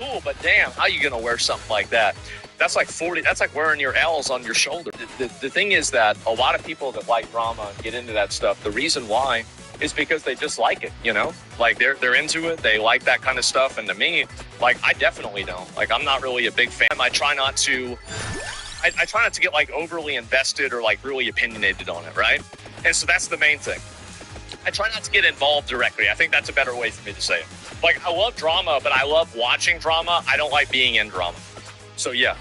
cool, but damn, how you gonna wear something like that? That's like 40, that's like wearing your L's on your shoulder. The thing is that a lot of people that like drama and get into that stuff, the reason why is because they just like it, you know? Like they're into it, they like that kind of stuff, and to me, like I definitely don't. Like I'm not really a big fan. I try not to get like overly invested or like really opinionated on it, right? And so that's the main thing. I try not to get involved directly. I think that's a better way for me to say it. Like I love drama, but I love watching drama. I don't like being in drama. So yeah.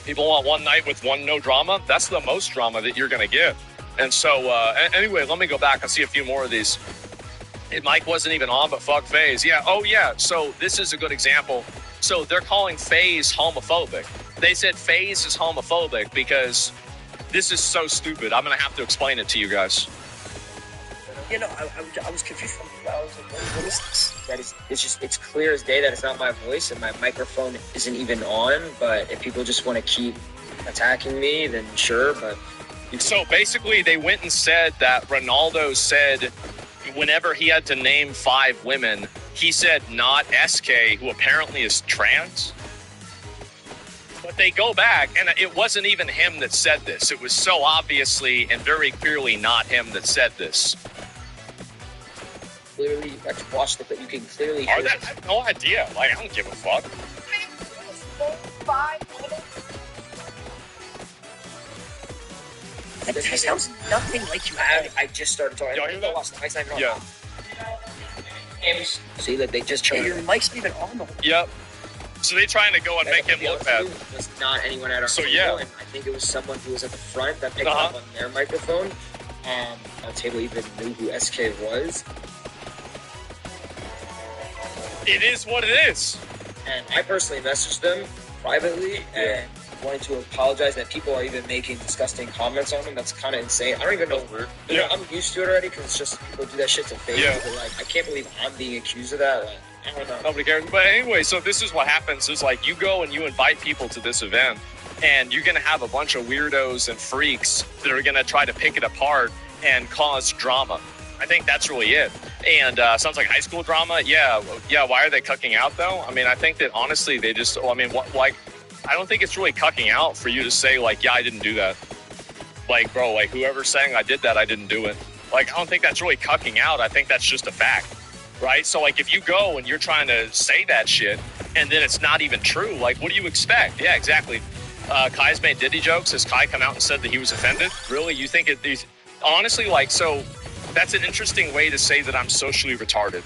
People want one night with no drama. That's the most drama that you're going to get. And so, anyway, let me go back and see a few more of these. Mike wasn't even on, but fuck FaZe. Yeah, oh yeah, so this is a good example. So they're calling FaZe homophobic. They said FaZe is homophobic because this is so stupid. I'm going to have to explain it to you guys. You know, I was confused. I was like, what is this? It's clear as day that it's not my voice and my microphone isn't even on. But if people just want to keep attacking me, then sure. But so basically, they went and said that Ronaldo said whenever he had to name 5 women, he said not SK, who apparently is trans. But they go back, and it wasn't even him that said this. It was so obviously and very clearly not him that said this. Clearly, I just watched it, but you can clearly hear I have no idea. Like, I don't give a fuck. That sounds nothing like you have. I just started talking. Y'all hear that? Watch the mic's not even on. Yeah. See, that they just turned. Your mic's not even on. Yep. So they trying to go and make him look bad. It was not anyone at our table, yeah. And I think it was someone who was at the front that picked up on their microphone. And our table even knew who SK was. It is what it is. And I personally messaged them privately and wanted to apologize that people are even making disgusting comments on them. That's kind of insane. I don't even know. You know, I'm used to it already because it's just people do that shit to face. Yeah. But like, I can't believe I'm being accused of that. Like, I don't know. Nobody cares. But anyway, so this is what happens. Is like you go and you invite people to this event, and you're going to have a bunch of weirdos and freaks that are going to try to pick it apart and cause drama. I think that's really it. And sounds like high school drama. Yeah. Why are they cucking out though? I mean, I think that honestly, they just. I mean, I don't think it's really cucking out for you to say like, yeah, I didn't do that. Like, bro, like whoever's saying I did that, I didn't do it. Like, I don't think that's really cucking out. I think that's just a fact, right? So like, if you go and you're trying to say that shit and then it's not even true, like, what do you expect? Yeah, exactly. Kai's made Diddy jokes. Has Kai come out and said that he was offended? Really? You think it? Honestly, like, so. That's an interesting way to say that I'm socially retarded.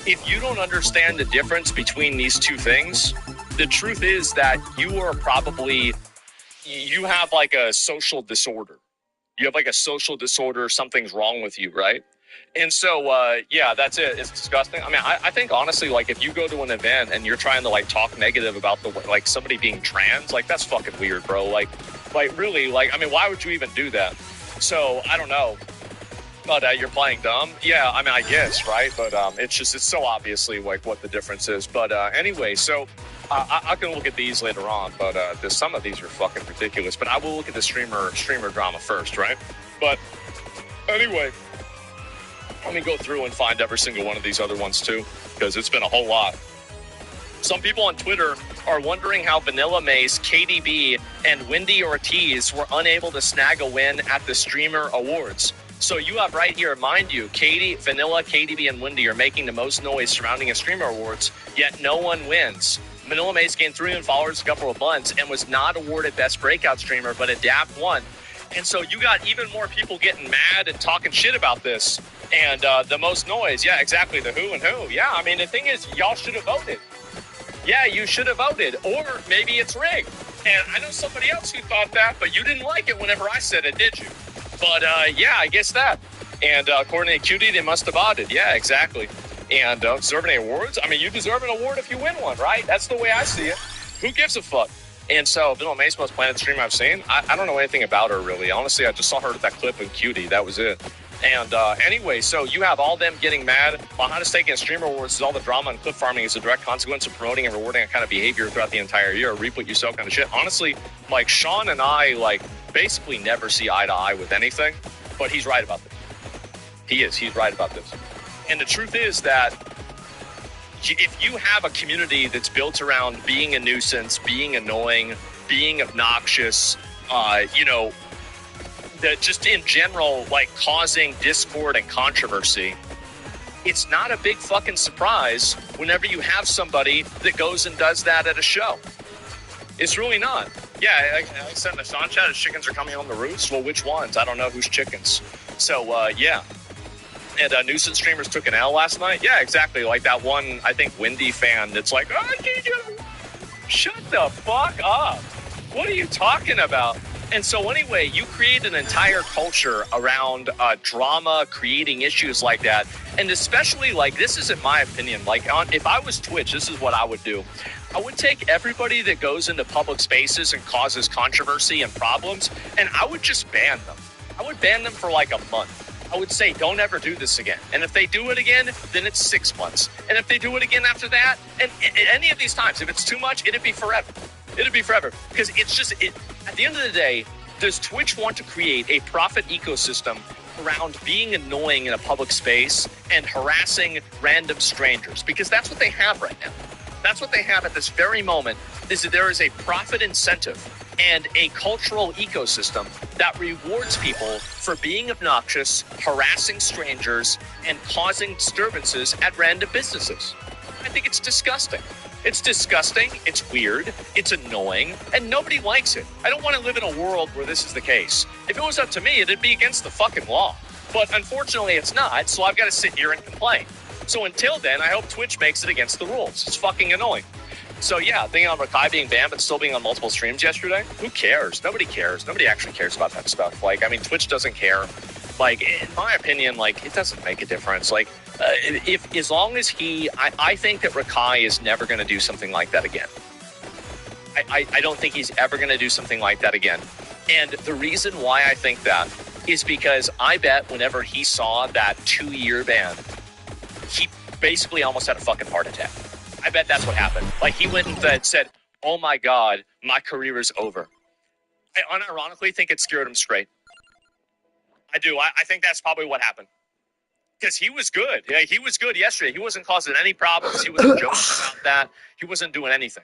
If you don't understand the difference between these two things, the truth is that you have like a social disorder. You have like a social disorder, something's wrong with you, right? And so, yeah, that's it. It's disgusting. I mean, I think honestly, like if you go to an event and you're trying to like talk negative about like somebody being trans, like that's fucking weird, bro. Like really, like, I mean, why would you even do that? So I don't know. But you're playing dumb? Yeah, I mean, I guess, right? But it's so obviously like what the difference is. But anyway, so I can look at these later on, but some of these are fucking ridiculous. But I will look at the streamer drama first, right? But anyway, let me go through and find every single one of these other ones too, because it's been a whole lot. Some people on Twitter are wondering how Vanilla Mace, KDB, and Wendy Ortiz were unable to snag a win at the Streamer Awards. So you have right here, mind you, Vanilla, KDB, and Wendy are making the most noise surrounding a Streamer Awards, yet no one wins. Vanilla Mace gained 3 million followers a couple of months and was not awarded Best Breakout Streamer, but Adapt won. And so you got even more people getting mad and talking shit about this. And the most noise, yeah, exactly, the who and who. Yeah, I mean, the thing is, y'all should have voted. Yeah, you should have voted, or maybe it's rigged. And I know somebody else who thought that, but you didn't like it whenever I said it, did you? But yeah, I guess that. And according to QD, they must have voted. Yeah, exactly. And deserve any awards? I mean, you deserve an award if you win one, right? That's the way I see it. Who gives a fuck? And so, Vanilla Mace, most planted stream I've seen. I don't know anything about her, really. Honestly, I just saw her with that clip in QD. That was it. And anyway, so you have all them getting mad. Behind us taking a Streamer Awards is all the drama and clip farming is a direct consequence of promoting and rewarding a kind of behavior throughout the entire year. Reap what you sow kind of shit. Honestly, like, Sean and I, like, basically never see eye to eye with anything. But he's right about that. He is. He's right about this. And the truth is that if you have a community that's built around being a nuisance, being annoying, being obnoxious, that just in general, like causing discord and controversy, it's not a big fucking surprise whenever you have somebody that goes and does that at a show. It's really not. Yeah, I said in the Sean chat, his chickens are coming on the roost. Well, which ones? I don't know whose chickens. So, yeah. And nuisance streamers took an L last night. Yeah, exactly. Like that one, I think, Windy fan that's like, oh, shut the fuck up. What are you talking about? And so anyway, you create an entire culture around drama, creating issues like that. And especially, like, this is in my opinion, like, if I was Twitch, this is what I would do. I would take everybody that goes into public spaces and causes controversy and problems, and I would just ban them. I would ban them for like a month. I would say, don't ever do this again. And if they do it again, then it's 6 months. And if they do it again after that, and any of these times, if it's too much, it'd be forever. It'd be forever. Because it's just, at the end of the day, does Twitch want to create a profit ecosystem around being annoying in a public space and harassing random strangers? Because that's what they have right now. That's what they have at this very moment, is that there is a profit incentive and a cultural ecosystem that rewards people for being obnoxious, harassing strangers, and causing disturbances at random businesses. I think it's disgusting. It's disgusting, it's weird, it's annoying, and nobody likes it. I don't want to live in a world where this is the case. If it was up to me, it'd be against the fucking law. But unfortunately, it's not, so I've got to sit here and complain. So until then, I hope Twitch makes it against the rules. It's fucking annoying. So yeah, thinking on Rakai being banned but still being on multiple streams yesterday, who cares? Nobody cares. Nobody actually cares about that stuff. Like, I mean, Twitch doesn't care. Like, in my opinion, like, it doesn't make a difference. Like, as long as I think that Rakai is never going to do something like that again. I don't think he's ever going to do something like that again. And the reason why I think that is because I bet whenever he saw that 2-year ban, he basically almost had a fucking heart attack. I bet that's what happened. Like, he went and said, oh my God, my career is over. I unironically think it scared him straight. I do. I think that's probably what happened. Because he was good. Yeah, he was good yesterday. He wasn't causing any problems. He wasn't joking about that. He wasn't doing anything.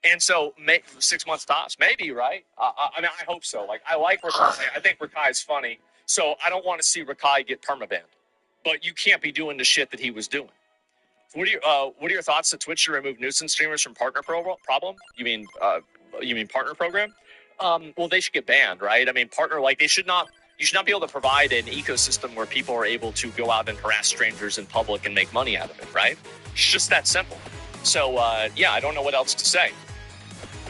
And so 6 months tops, maybe, right? I mean, I hope so. Like, I like Rakai. I think Rakai is funny. So I don't want to see Rakai get permabanned. But you can't be doing the shit that he was doing. What are your thoughts that Twitch should remove nuisance streamers from partner problem? You mean partner program? Well, they should get banned, right? I mean, partner, like, you should not be able to provide an ecosystem where people are able to go out and harass strangers in public and make money out of it, right? It's just that simple. So, yeah, I don't know what else to say.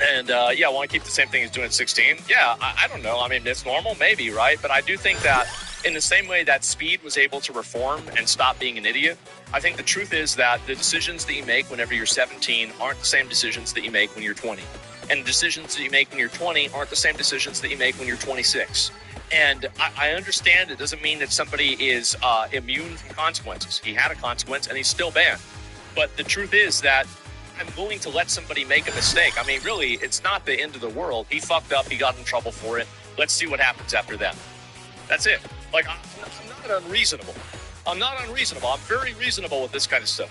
And, yeah, I want to keep the same thing as doing 16. Yeah, I don't know. I mean, it's normal, maybe, right? But I do think that in the same way that Speed was able to reform and stop being an idiot, I think the truth is that the decisions that you make whenever you're 17 aren't the same decisions that you make when you're 20. And the decisions that you make when you're 20 aren't the same decisions that you make when you're 26. And I understand it doesn't mean that somebody is immune from consequences. He had a consequence and he's still banned. But the truth is that I'm willing to let somebody make a mistake. I mean, really, it's not the end of the world. He fucked up. He got in trouble for it. Let's see what happens after that. That's it. Like, I'm not unreasonable. I'm not unreasonable. I'm very reasonable with this kind of stuff.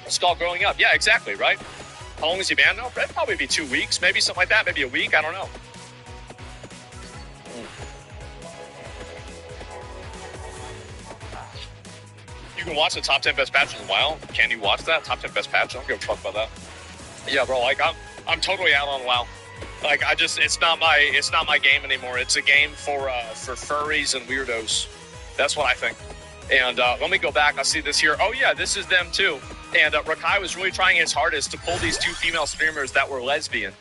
Skull growing up. Yeah, exactly, right? How long is he banned now? It'd probably be 2 weeks, maybe something like that. Maybe a week. I don't know. You can watch the top 10 best patches in a while. Can you watch that? Top 10 best patches? I don't give a fuck about that. Yeah, bro, like, I'm totally out on WoW. Like, it's not my game anymore. It's a game for furries and weirdos. That's what I think. And let me go back. I see this here. Oh yeah, this is them too. And Rakai was really trying his hardest to pull these 2 female streamers that were lesbian.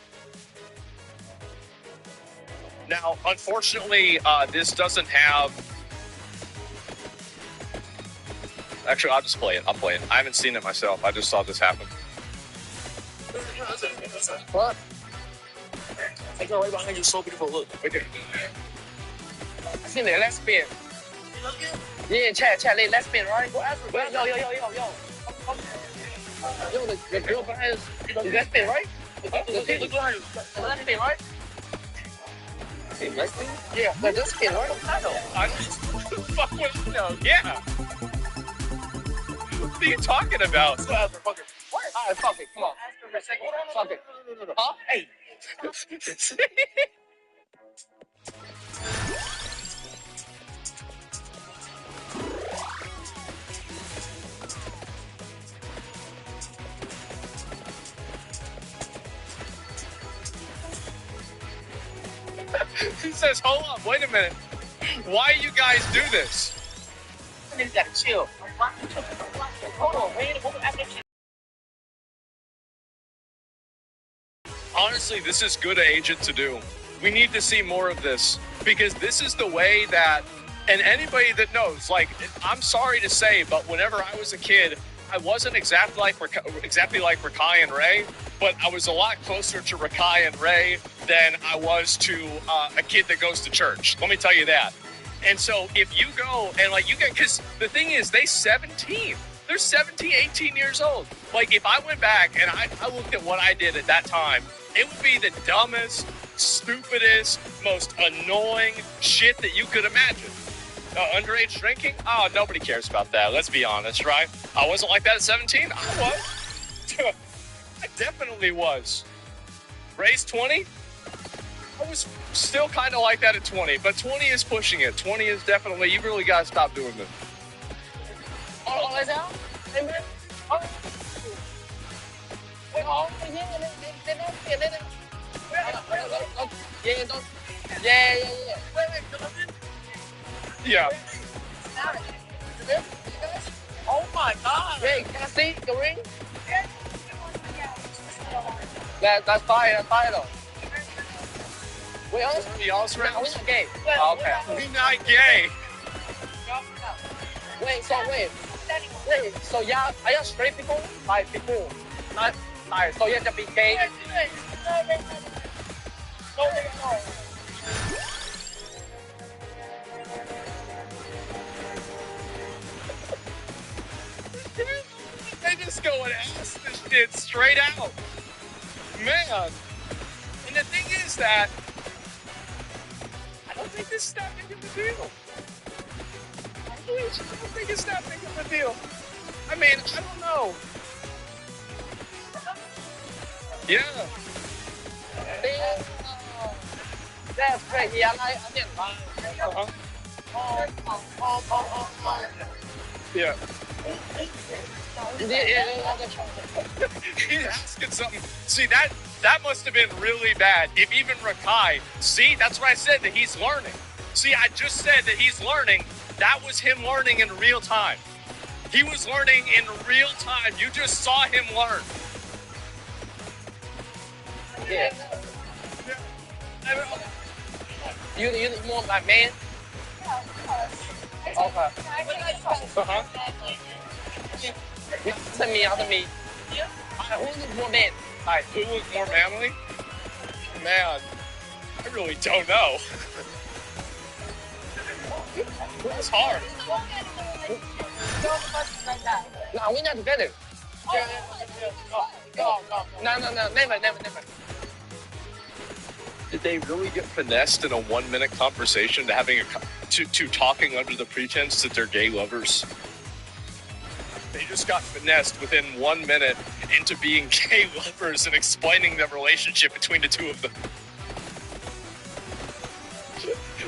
Now, unfortunately, this doesn't have... Actually, I'll just play it. I'll play it. I haven't seen it myself. I just saw this happen. What? I go right behind you, so beautiful. Look, right there. I seen the lesbian. Yeah, chat, they lesbian, right? Yo. Yo, the girl behind us is lesbian, right? Look behind you. Lesbian, right? team. Nice team. Yeah, but this kid, right? I fuck what I know. Yeah. What are you talking about? Alright, fuck it. Come on. Fuck it. Huh? Hey. He says, hold on, wait a minute. Why you guys do this? Niggas gotta chill. Hold on, man. Honestly, this is good agent to do. We need to see more of this because this is the way that, and anybody that knows, like, I'm sorry to say, but whenever I was a kid, I wasn't exactly like Rakai and Ray, but I was a lot closer to Rakai and Ray than I was to a kid that goes to church. Let me tell you that. And so if you go and like you get, because the thing is, they're 17, 18 years old. Like if I went back and I looked at what I did at that time, it would be the dumbest, stupidest, most annoying shit that you could imagine. Underage drinking? Oh, nobody cares about that. Let's be honest, right? I wasn't like that at 17. I was. I definitely was. Ray's 20? I was still kind of like that at 20, but 20 is pushing it. 20 is definitely, you really got to stop doing this. Oh, is that? Amen. Oh. Wait, oh, Yeah. Oh my God! Wait, can I see the ring? That's fire. That's fire though. Wait, Y'all's we're not gay. Oh, okay. We not gay. Wait, so yeah, are you straight people? Like people, not like so you have to be gay. No. They just go and ask this shit straight out. Man. And the thing is that I don't think this is that big of a deal. I don't think it's that big of a deal. I mean, I don't know. Yeah. That's great. Yeah, I didn't Uh-huh. Yeah. He's asking something. See, that must have been really bad. If even Rakai, see, that's what I said, that he's learning. See, I just said that he's learning. That was him learning in real time. He was learning in real time. You just saw him learn. Yeah. You want my man? Okay. Uh-huh. After me. Who is more man? Alright, who was more manly? Man, I really don't know. It's hard. No, we're not together. No, never. Did they really get finessed in a 1-minute conversation to talking under the pretense that they're gay lovers? They just got finessed within 1 minute into being gay lovers and explaining the relationship between the two of them.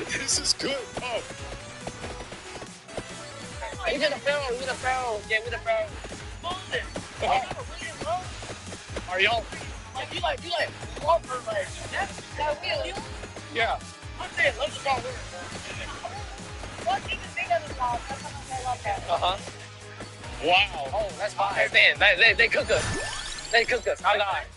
This is good. Oh. We did a barrel. Yeah, we did a barrel. Are y'all? You like Walker, like that wheel. Yeah. I'm saying, let's just go with it. Wow. Oh, that's fine. They cook us. I got it.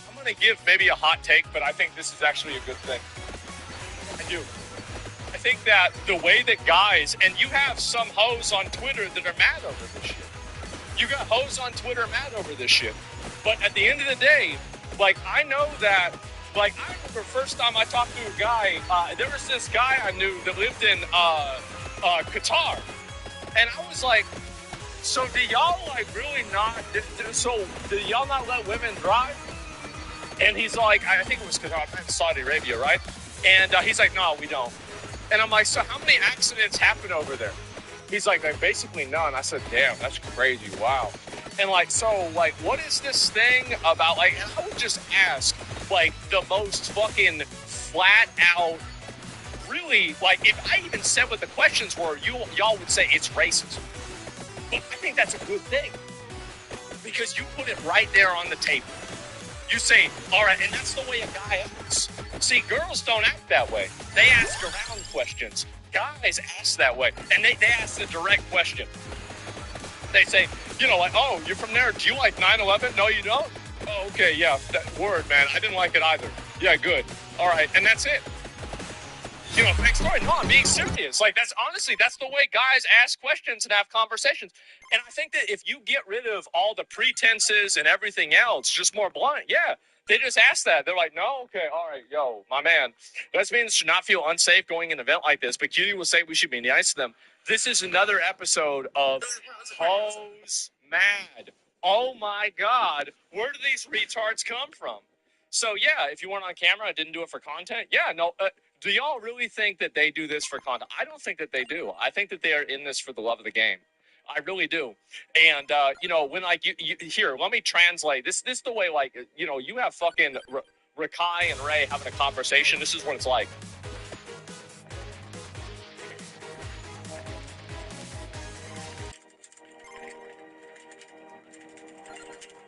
I'm going to give maybe a hot take, but I think this is actually a good thing. I do. I think that the way that guys, and you have some hoes on Twitter that are mad over this shit. You got hoes on Twitter mad over this shit. But at the end of the day, like, I know that, like, I remember first time I talked to a guy, there was this guy I knew that lived in Qatar. And I was like, so do y'all, like, really not, do y'all not let women drive? And he's like, I think it was Qatar, Saudi Arabia, right? And he's like, no, we don't. And I'm like, so how many accidents happen over there? He's like basically none. I said, damn, that's crazy. Wow. And like, so like, what is this thing about like, and I would just ask like the most fucking flat out, really, like if I even said what the questions were, y'all would say it's racist. But I think that's a good thing because you put it right there on the table. You say, all right, and that's the way a guy acts. See, girls don't act that way. They ask around questions. Guys ask that way, and they ask the direct question. They say, you know, like, oh, you're from there. Do you like 9/11? No, you don't? Oh, okay, yeah, that word, man. I didn't like it either. Yeah, good. All right, and that's it. You know, next story. No, I'm being serious. Like, that's honestly, that's the way guys ask questions and have conversations. And I think that if you get rid of all the pretenses and everything else, just more blunt, yeah, they just ask that. They're like, no, okay, all right, yo, my man. Lesbians should not feel unsafe going an event like this, but Cutie will say we should be nice to them. This is another episode of Hoes Mad. Oh my God, where do these retards come from? So yeah, if you weren't on camera, I didn't do it for content. Yeah, no. Do y'all really think that they do this for content? I don't think that they do. I think that they are in this for the love of the game. I really do. And, you know, when like, you here, let me translate. This is the way, like, you know, you have fucking Rakai and Ray having a conversation. This is what it's like.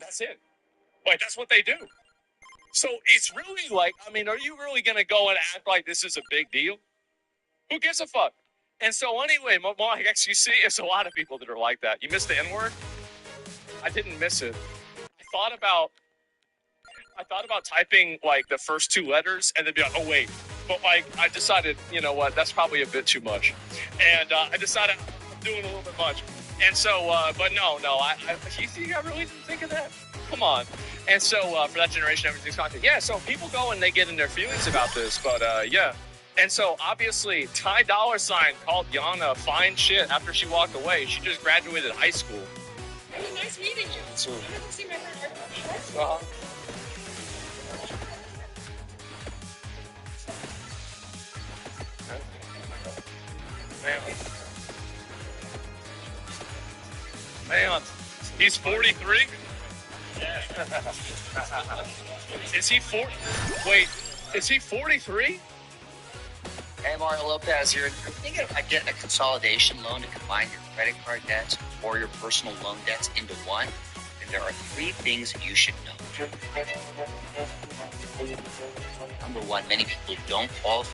That's it. Like, that's what they do. So it's really like, I mean, are you really going to go and act like this is a big deal? Who gives a fuck? And so anyway, like XQC, there's a lot of people that are like that. You missed the N-word? I didn't miss it. I thought about typing like the first two letters and then be like, oh wait. But like, I decided, you know what, that's probably a bit too much. And I decided I'm doing a little bit much. And so, but no, you think I really didn't think of that? Come on. And so for that generation, everything's content. Yeah, so people go and they get in their feelings about this, but yeah. And so obviously, Ty Dolla $ign called Yana fine shit after she walked away. She just graduated high school. It was nice meeting you. So, I haven't seen my friend uh-huh. Man, he's 43? Is he 4? Wait, is he 43? Hey, Mario Lopez here. You're thinking about getting a consolidation loan to combine your credit card debts or your personal loan debts into one? And there are 3 things you should know. Number 1, many people don't qualify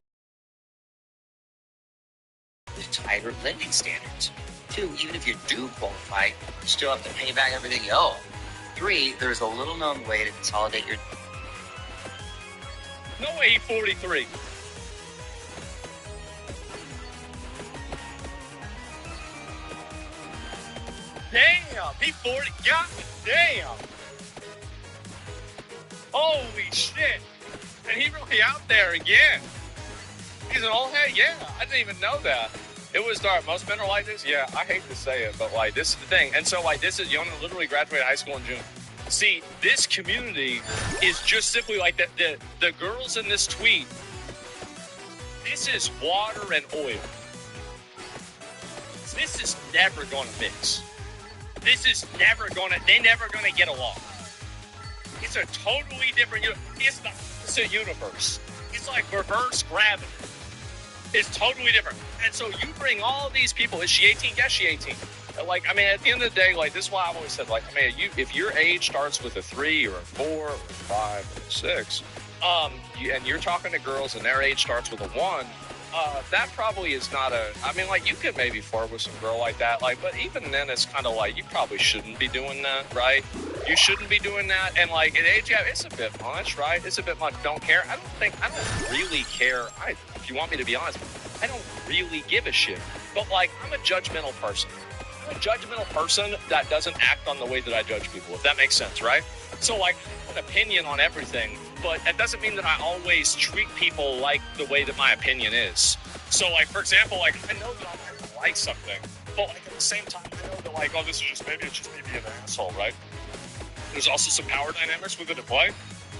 for tighter lending standards. 2, even if you do qualify, you still have to pay back everything you owe. 3, there's a little known way to consolidate your... No way he's 43. Damn, he 40. God damn. Holy shit. And he really out there again. He's an old head? Yeah, I didn't even know that. It was dark. Most men are like this? Yeah, I hate to say it, but like this is the thing. And so like this is, Yona literally graduated high school in June. See, this community is just simply like the girls in this tweet. This is water and oil. This is never going to mix. This is never going to, they're never going to get along. It's a totally different, it's the opposite universe. It's like reverse gravity. It's totally different. And so you bring all these people, is she 18? Yes, she 18. Like, I mean, at the end of the day, like, this is why I've always said, like, I mean, if your age starts with a 3 or a 4 or a 5 or a 6, and you're talking to girls and their age starts with a 1, that probably is not I mean, like, you could maybe flirt with some girl like that, like, but even then, it's kind of like, you probably shouldn't be doing that, right? You shouldn't be doing that, and, like, at age gap, it's a bit much, right? It's a bit much. Don't care. I don't really care. If you want me to be honest, I don't really give a shit. But, like, I'm a judgmental person. I'm a judgmental person that doesn't act on the way that I judge people, if that makes sense, right? So, like, I have an opinion on everything, but that doesn't mean that I always treat people like the way that my opinion is. So, like, for example, like, I know that I'm going to like something, but, like, at the same time, I know that, like, oh, it's just me being an asshole, right? There's also some power dynamics within the play.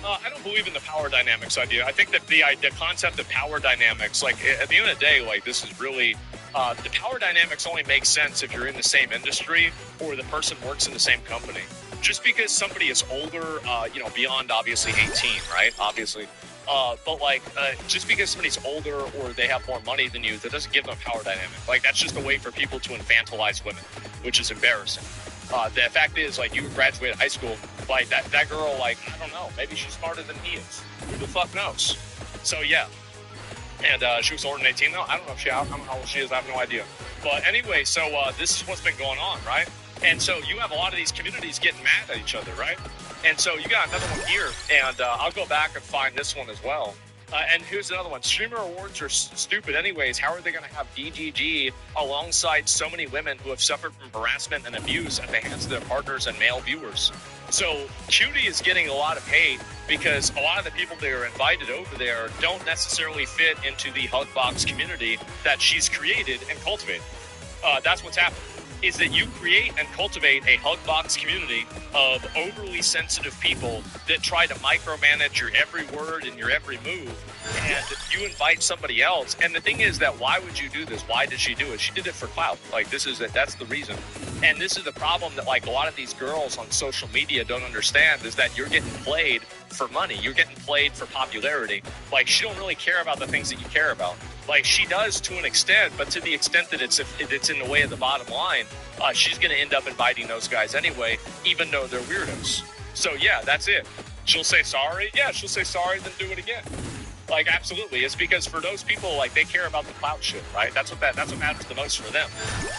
I don't believe in the power dynamics idea. I think that the concept of power dynamics, like at the end of the day, like this is really the power dynamics only makes sense if you're in the same industry or the person works in the same company. Just because somebody is older, beyond obviously 18, right? Obviously. But just because somebody's older or they have more money than you, that doesn't give them a power dynamic. Like, that's just a way for people to infantilize women, which is embarrassing. The fact is, like, you graduated high school, like, that girl, like, I don't know, maybe she's smarter than he is. Who the fuck knows? So, yeah. And she was older than 18, though. I don't know how old she is. I have no idea. But anyway, so this is what's been going on, right? And so you have a lot of these communities getting mad at each other, right? And so you got another one here, and I'll go back and find this one as well. And here's another one. Streamer awards are stupid anyways. How are they going to have DGG alongside so many women who have suffered from harassment and abuse at the hands of their partners and male viewers? So Cutie is getting a lot of hate because a lot of the people that are invited over there don't necessarily fit into the Hugbox community that she's created and cultivated. That's what's happening. Is that you create and cultivate a Hugbox community of overly sensitive people that try to micromanage your every word and your every move, and you invite somebody else. And the thing is that why would you do this? Why did she do it? She did it for clout. Like, that's the reason. And this is the problem that, like, a lot of these girls on social media don't understand, is that you're getting played for money. You're getting played for popularity. Like, she don't really care about the things that you care about. Like, she does to an extent, but to the extent that it's in the way of the bottom line, she's going to end up inviting those guys anyway, even though they're weirdos. So, yeah, that's it. She'll say sorry. Yeah, she'll say sorry, then do it again. Like, absolutely. It's because for those people, like, they care about the clout shit, right? That's what matters the most for them.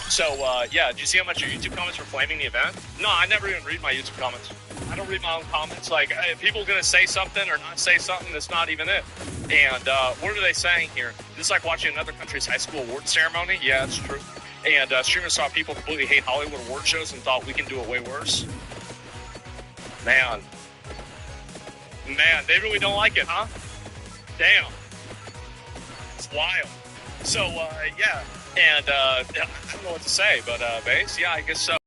So, yeah, did you see how much your YouTube comments were flaming the event? No, I never even read my YouTube comments. I don't read my own comments. Like, if people are going to say something or not say something, that's not even it. And what are they saying here? This is like watching another country's high school award ceremony. Yeah, that's true. And streamers saw people completely hate Hollywood award shows and thought we can do it way worse. Man, they really don't like it, huh? Damn. It's wild. So, yeah. And I don't know what to say, but base, yeah, I guess so.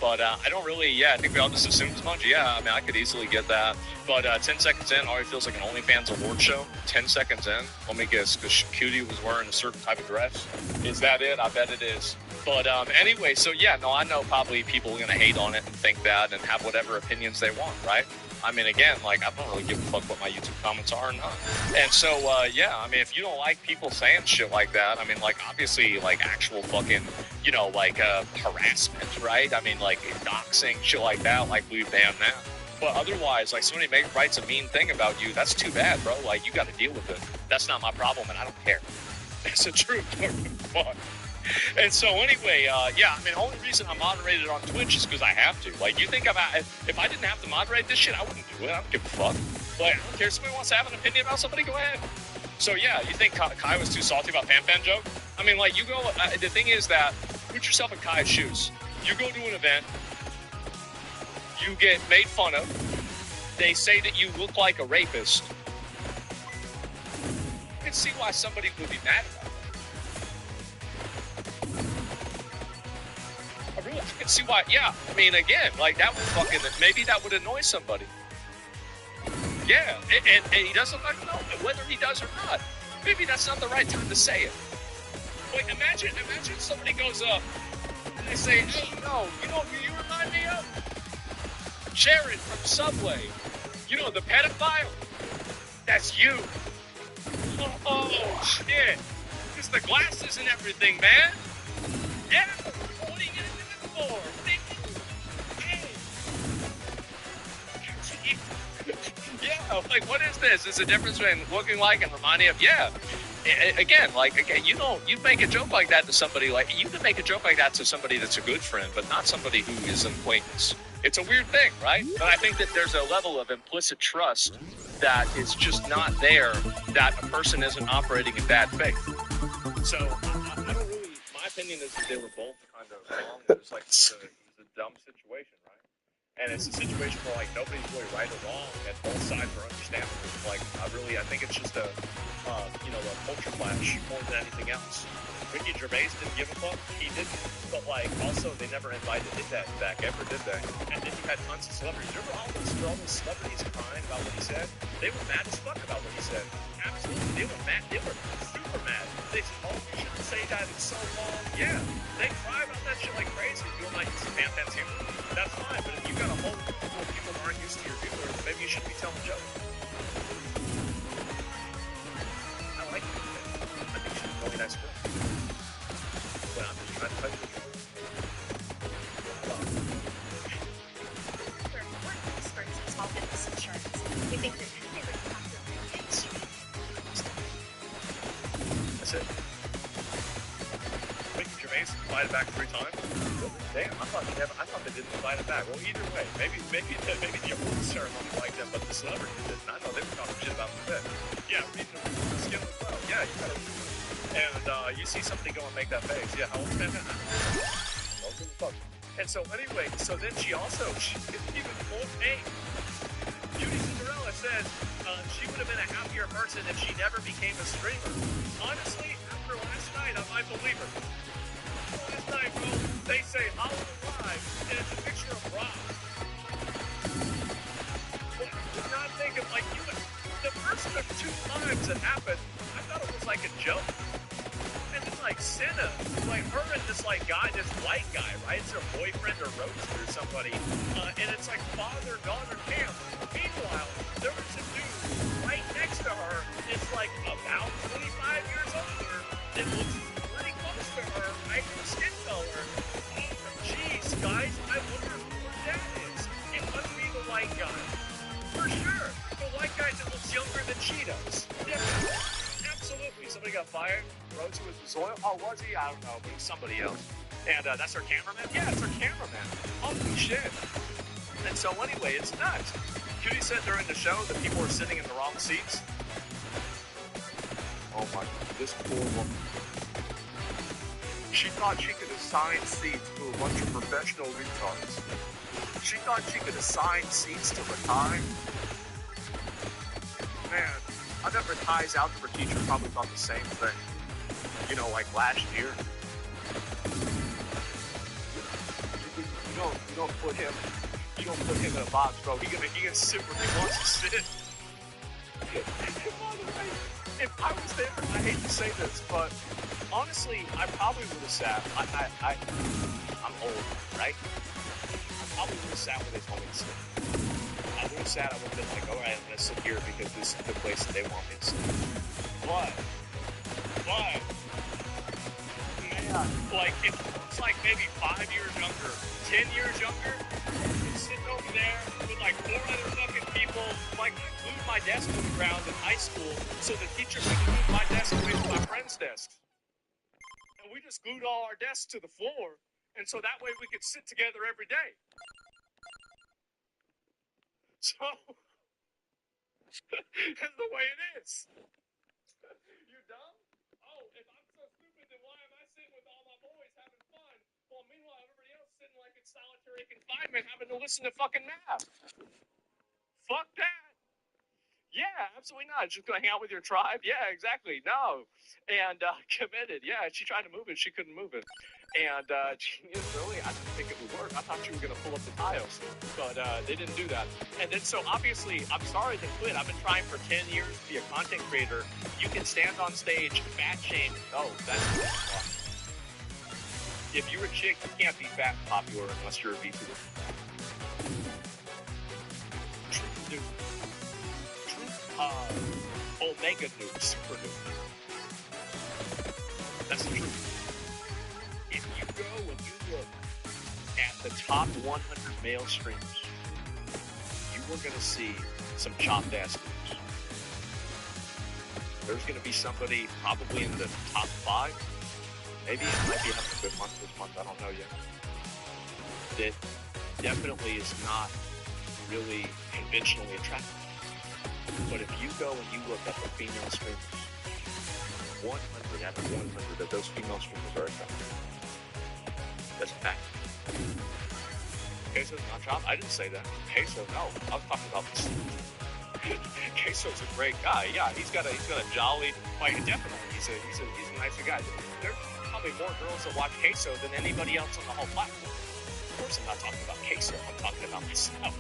But I don't really, I think we all just assume as much. Yeah, I mean, I could easily get that. But 10 seconds in, already feels like an OnlyFans award show. 10 seconds in, let me guess, because Cutie was wearing a certain type of dress. Is that it? I bet it is. But anyway, so yeah, no, I know probably people are going to hate on it and think that and have whatever opinions they want, right? I mean, again, like, I don't really give a fuck what my YouTube comments are or not. And so, yeah, I mean, if you don't like people saying shit like that, I mean, like, obviously, like, actual fucking, harassment, right? I mean, like, doxing, shit like that, like, we ban that. But otherwise, like, somebody writes a mean thing about you, that's too bad, bro. Like, you got to deal with it. That's not my problem, and I don't care. It's the truth. Fuck. And so anyway, yeah, I mean, the only reason I'm moderated on Twitch is because I have to. Like, you think if I didn't have to moderate this shit, I wouldn't do it. I don't give a fuck. Like, I don't care if somebody wants to have an opinion about somebody, go ahead. So yeah, you think Kai was too salty about Fan joke? I mean, like, you go, the thing is that, put yourself in Kai's shoes. You go to an event, you get made fun of, they say that you look like a rapist. You can see why somebody would be mad about it. I can see why, yeah. I mean, again, like, that would maybe that would annoy somebody. Yeah, and he doesn't know whether he does or not. Maybe that's not the right time to say it. Wait, imagine somebody goes up and they say, hey, you know who you remind me of? Jared from Subway. You know, the pedophile? That's you. Oh, shit. It's the glasses and everything, man. Yeah. What are you going to do it for? Yeah, like, what is this? Is the difference between looking like and reminding of? Yeah. Again, you make a joke like that to somebody, like, you can make a joke like that to somebody that's a good friend, but not somebody who is an acquaintance. It's a weird thing, right? But I think that there's a level of implicit trust that is just not there, that a person isn't operating in bad faith. So, I don't really, my opinion is that they were both kind of wrong. It was like, it was a dumb situation, right? And it's a situation where, like, nobody's really right or wrong, and both sides are understandable. Like, I think it's just a culture clash more than anything else. Ricky Gervais didn't give a fuck. He didn't. But, like, also, they never invited that back ever, did they? And then you had tons of celebrities. Remember all those celebrities crying about what he said? They were mad as fuck about what he said. Absolutely. They were mad. They were super mad. They said, oh, you shouldn't say that. It's so long. Yeah. They cry about that shit like crazy. You don't like Fanfan's humor? That's fine. But if you got a whole group of people who aren't used to your humor, maybe you shouldn't be telling jokes. I like it. I think she's a really nice girl. But I'm just trying to tell you the truth. For important experts in small business insurance, we think that they would have to fix you. That's it. Ricky Gervais invited back 3 times. Damn, I thought they didn't invite it back. Well, either way, maybe the award ceremony liked them, but the celebrity didn't. I know they were talking shit about the fit. Yeah, reading the skill as well. Yeah, you gotta. And you see somebody go and make that face. Yeah, how old's that? Don't give a fuck. And so anyway, so then she didn't even more pain. Judy Cinderella says she would have been a happier person if she never became a streamer. Honestly, after last night, I might believe her. Last night, bro, they say Hollow Alive, and it's a picture of Rob. But I did not think of, like, the first 2 times it happened, I thought it was like a joke. And then, like, Senna, like, her and this, like, guy, this white guy, right? It's her boyfriend or Roadster or somebody. And it's like father-daughter camp. Meanwhile, there was a dude right next to her. It's like about 25 years older. It looks pretty close to her, right? Her skin color. Oh, jeez, guys, I wonder who her dad is. It must be the white guy. For sure. The white guy that looks younger than she does. Yeah. Absolutely. Somebody got fired. Rhodes was Zoil. Oh, was he? I don't know, but he's somebody else. And that's her cameraman? Yeah, it's her cameraman. Holy shit. And so anyway, it's nuts. Cutie said during the show that people were sitting in the wrong seats. Oh my God, this poor woman. She thought she could assign seats to a bunch of professional retards. She thought she could assign seats to the time. Man, I bet Ty's algebra teacher probably thought the same thing. You know, like last year. You don't put him in a box, bro. He can sit where he wants to sit. By the way, if I was there, I hate to say this, but honestly, I probably would have sat. I'm old, right? I probably would have sat where they told me to sit. I would have sat, I would have been like, all right, I'm going to sit here because this is the place that they want me to sit. But, man, like, if it's like maybe 5 years younger, 10 years younger, I'm sitting over there with like 4 other fucking people. Like, I glued my desk to the ground in high school so the teacher could move my desk away from my friend's desk. And we just glued all our desks to the floor, and so that way we could sit together every day. So, that's the way it is. You dumb? Oh, if I'm so stupid, then why am I sitting with all my boys having fun? Well, meanwhile, everybody else sitting like in solitary confinement having to listen to fucking math. Fuck that. Yeah, absolutely not. Just gonna hang out with your tribe? Yeah, exactly. No. And committed. Yeah, she tried to move it. She couldn't move it. And really, I didn't think it would work. I thought you were gonna pull up the tiles, but they didn't do that. And then so obviously, I'm sorry to quit. I've been trying for 10 years to be a content creator. You can stand on stage, fat shame. Oh, that's fun. If you're a chick, you can't be fat and popular unless you're a VTuber. Dude. Omega noob, super noob. That's the truth. If you go and you look at the top 100 male streamers, you are going to see some chopped ass dudes. There's going to be somebody probably in the top 5. Maybe it might be having a good month this month. I don't know yet. That definitely is not really conventionally attractive. But if you go and you look at the female streamers, 100 out of 100 of those female streamers are attractive. That's a fact. Queso's not chopped? I didn't say that. Queso, no. I was talking about this. Queso's a great guy. Yeah, he's got a jolly, like, definitely, he's a nicer guy. There's probably more girls that watch Queso than anybody else on the whole platform. Of course, I'm not talking about Queso. I'm talking about myself.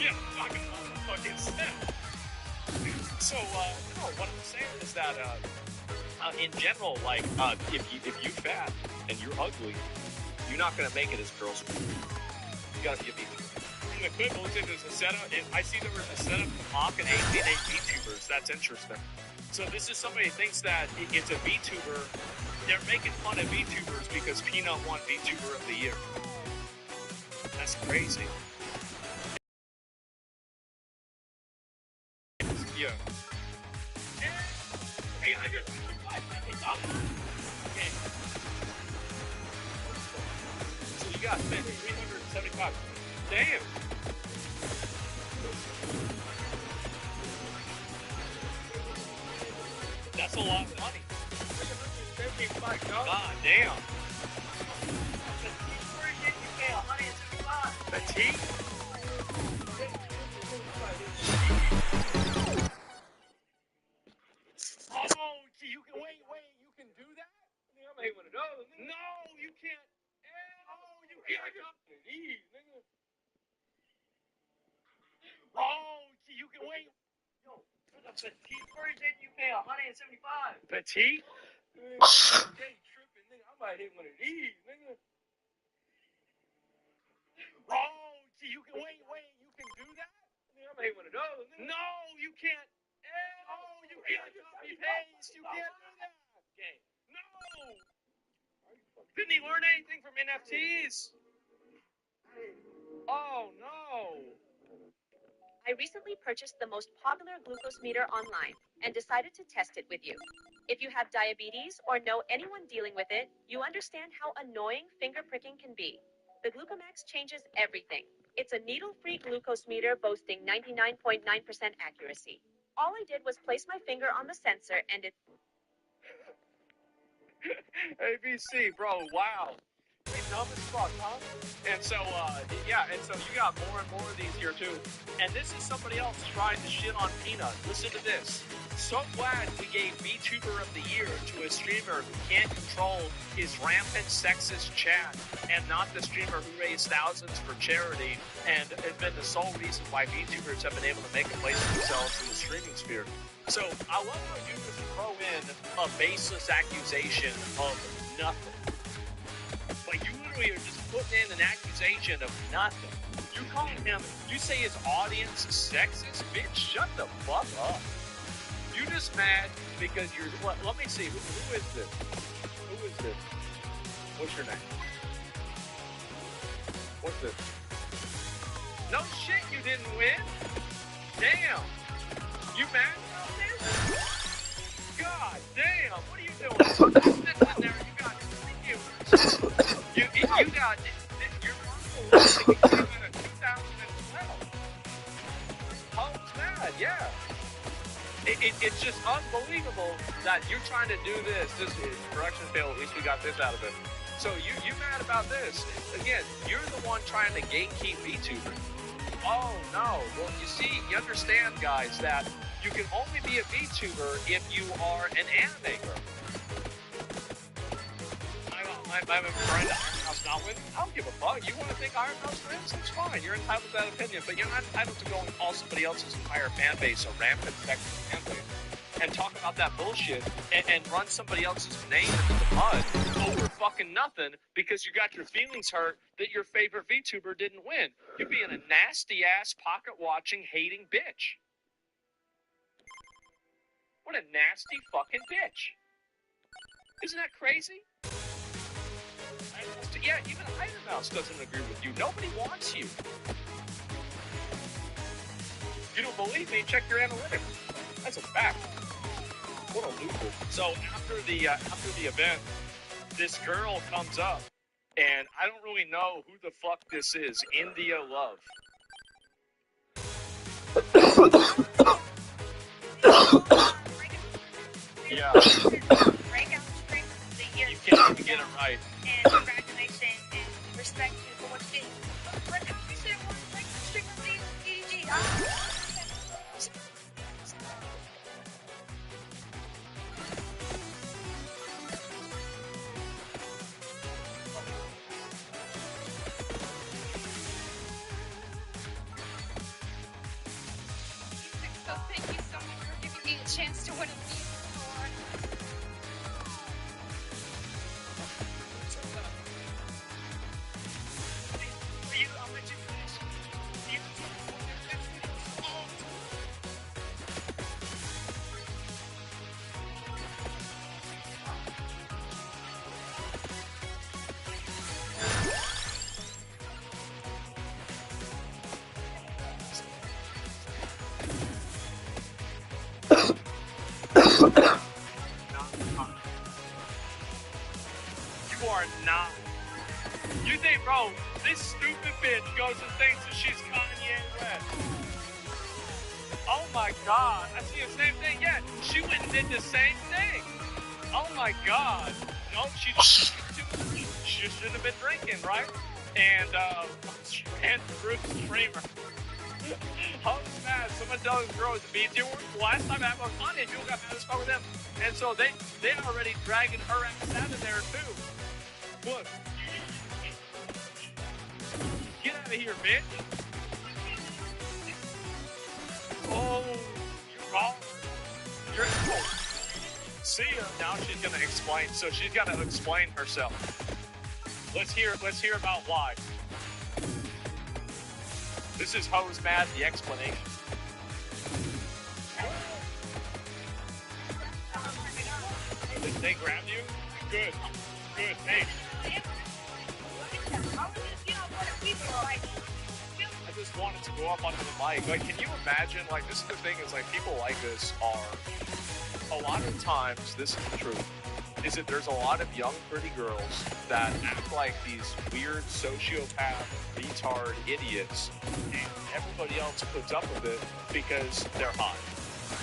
Yeah, I'm talking about the fucking self. So, no, what I'm saying is that, in general, like, if you fat and you're ugly, you're not gonna make it as girls. You gotta be a VTuber. In the clip, it looks like there's a setup. I see there was a setup to mock an 8 VTubers. That's interesting. So this is somebody who thinks that it's a VTuber. They're making fun of VTubers because Peanut won VTuber of the Year. That's crazy. Yeah. Hey, I just okay. So you got 375. Damn. That's a lot of money. God damn. Petite? Oh, you can wait, you can do that? I may want to know. No, you can't. Oh, you can't jump to these, nigga. Oh, you can wait. Yo, for the petite version, you pay $175. Petite? Okay, tripping, nigga. I might hit one of these, nigga. Oh, you can wait, you can do that? I may want to know. No, you can't. Oh, you can't copy paste. You can't do that. Okay. No. Didn't he learn anything from NFTs? Oh no. I recently purchased the most popular glucose meter online and decided to test it with you. If you have diabetes or know anyone dealing with it, you understand how annoying finger pricking can be. The Glucomax changes everything. It's a needle-free glucose meter boasting 99.9% accuracy. All I did was place my finger on the sensor and it... ABC, bro, wow. They dumb as fuck, huh? And so, yeah, and so you got more and more of these here, too. And this is somebody else trying to shit on Peanut. Listen to this. So glad we gave VTuber of the Year to a streamer who can't control his rampant sexist chat and not the streamer who raised thousands for charity and has been the sole reason why VTubers have been able to make a place for themselves in the streaming sphere. So I love how you just throw in a baseless accusation of nothing. Like, you literally are just putting in an accusation of nothing. You call him, you say his audience is sexist? Bitch, shut the fuck up. You just mad because you're, let me see, who is this? Who is this? What's your name? What's this? No shit, you didn't win? Damn. You mad about this? God damn, what are you doing? Sitting in there, you got you got your uncle was thinking you came in 2012. Home's mad, yeah. It's just unbelievable that you're trying to do this. This is correction fail. At least we got this out of it. So you mad about this? Again, you're the one trying to gatekeep VTuber. Oh no. Well, you see, you understand, guys, that you can only be a VTuber if you are an anime girl. I'm a friend of Iron Mouse not winning. I don't give a fuck. You want to think Iron Mouse wins? It's fine. You're entitled to that opinion, but you're not entitled to go and call somebody else's entire fan base a rampant sexist fan base and talk about that bullshit and run somebody else's name into the mud over fucking nothing because you got your feelings hurt that your favorite VTuber didn't win. You're being a nasty ass pocket watching hating bitch. What a nasty fucking bitch. Isn't that crazy? Yeah, even Iron Mouse doesn't agree with you. Nobody wants you. You don't believe me? Check your analytics. That's a fact. What a loser. So after the event, this girl comes up, and I don't really know who the fuck this is. India Love. Yeah. You can't even get it right. And congratulations and respect you for what you did. But I said one like streamer DG. So thank you so much for giving me a chance to win a Beast Award. I'll let you finish. You are not. You think, bro, this stupid bitch goes and thinks that she's Kanye West. Oh my God. I see the same thing. Yeah, she went and did the same thing. Oh my God. No, she just shouldn't have been drinking, right? And Bruce Kramer. I was mad. Someone telling this girl it's a BT award. Last time I was on it, people got mad as fuck with them. And so they already dragging her ass out of there too. Look. Get out of here, bitch. Oh, you're wrong. You're cool. See ya. Now she's gonna explain. So she's gotta explain herself. Let's hear about why. This is Hose Mad, the explanation. They grabbed you? Good. Good. Hey. I just wanted to go up onto the mic. Like, can you imagine, like, this is the thing is, like, people like this are, a lot of times, this is the truth, is that there's a lot of young, pretty girls that act like these weird sociopath, retard idiots, and everybody else puts up with it because they're hot.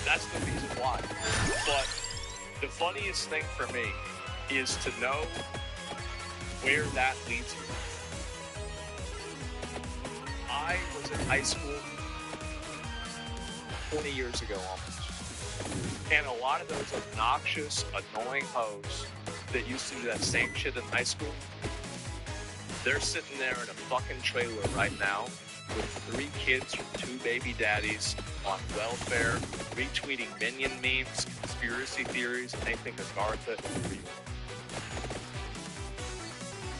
That's the reason why. But the funniest thing for me is to know where that leads you. I was in high school 20 years ago almost. And a lot of those obnoxious, annoying hoes that used to do that same shit in high school, they're sitting there in a fucking trailer right now with 3 kids from 2 baby daddies on welfare, retweeting minion memes, conspiracy theories, and they think Agartha is real.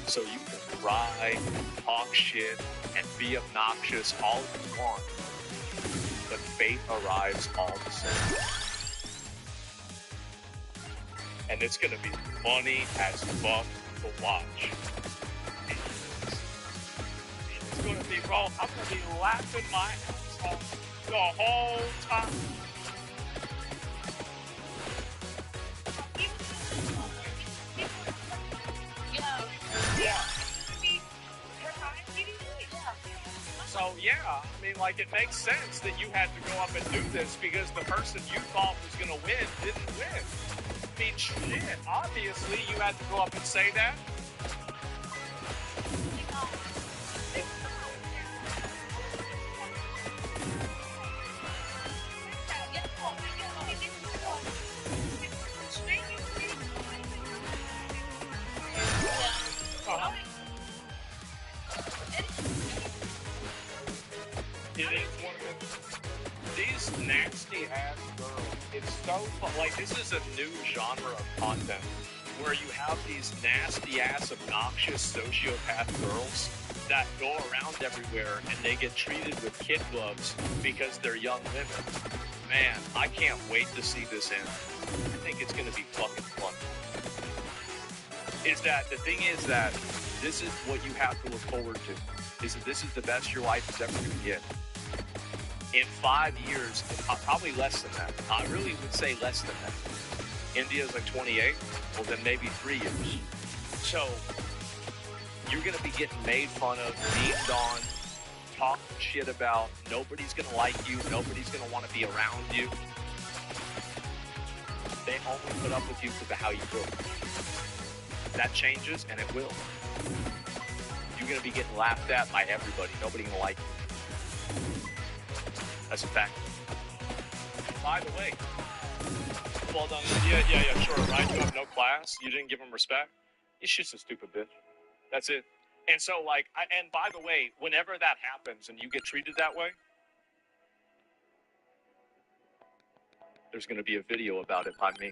So you can cry, talk shit, and be obnoxious all you want, but fate arrives all the same. And it's gonna be funny as fuck to watch. It's gonna be, bro, I'm gonna be laughing my ass off the whole time. Yeah. So, yeah, I mean, like, it makes sense that you had to go up and do this because the person you thought was going to win didn't win. I mean, shit, obviously you had to go up and say that. It is one of these nasty ass girls. It's so fun. Like, this is a new genre of content where you have these nasty ass, obnoxious sociopath girls that go around everywhere and they get treated with kid gloves because they're young women. Man, I can't wait to see this end. I think it's going to be fucking fun. Is that the thing is that this is what you have to look forward to. Is that this is the best your life is ever going to get. In 5 years, probably less than that. I really would say less than that. India's like 28. Well, then maybe 3 years. So you're going to be getting made fun of, memed on, talked shit about. Nobody's going to like you. Nobody's going to want to be around you. They only put up with you because of how you look. That changes, and it will. You're going to be getting laughed at by everybody. Nobody's going to like you. That's a fact. By the way, well done. Yeah, sure, right? You have no class. You didn't give him respect. He's just a stupid bitch. That's it. And so, like, and by the way, whenever that happens and you get treated that way, there's going to be a video about it by me.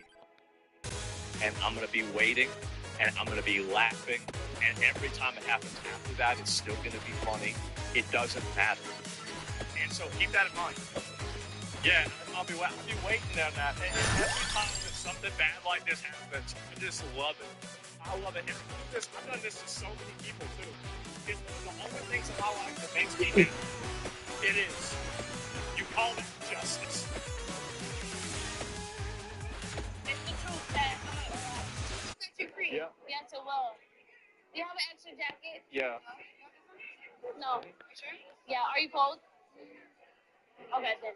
And I'm going to be waiting, and I'm going to be laughing, and every time it happens after that, it's still going to be funny. It doesn't matter. And so keep that in mind. Yeah, I'll be waiting on that. And every time that something bad like this happens, I just love it. I love it. And I've done this to so many people, too. It's one of the only things in my life that makes me happy. It is. You call that justice. It's the truth that set you free. Yeah. Yeah, so well. Do you have an extra jacket? Yeah. No. Sure? Yeah, are you cold? Okay, then.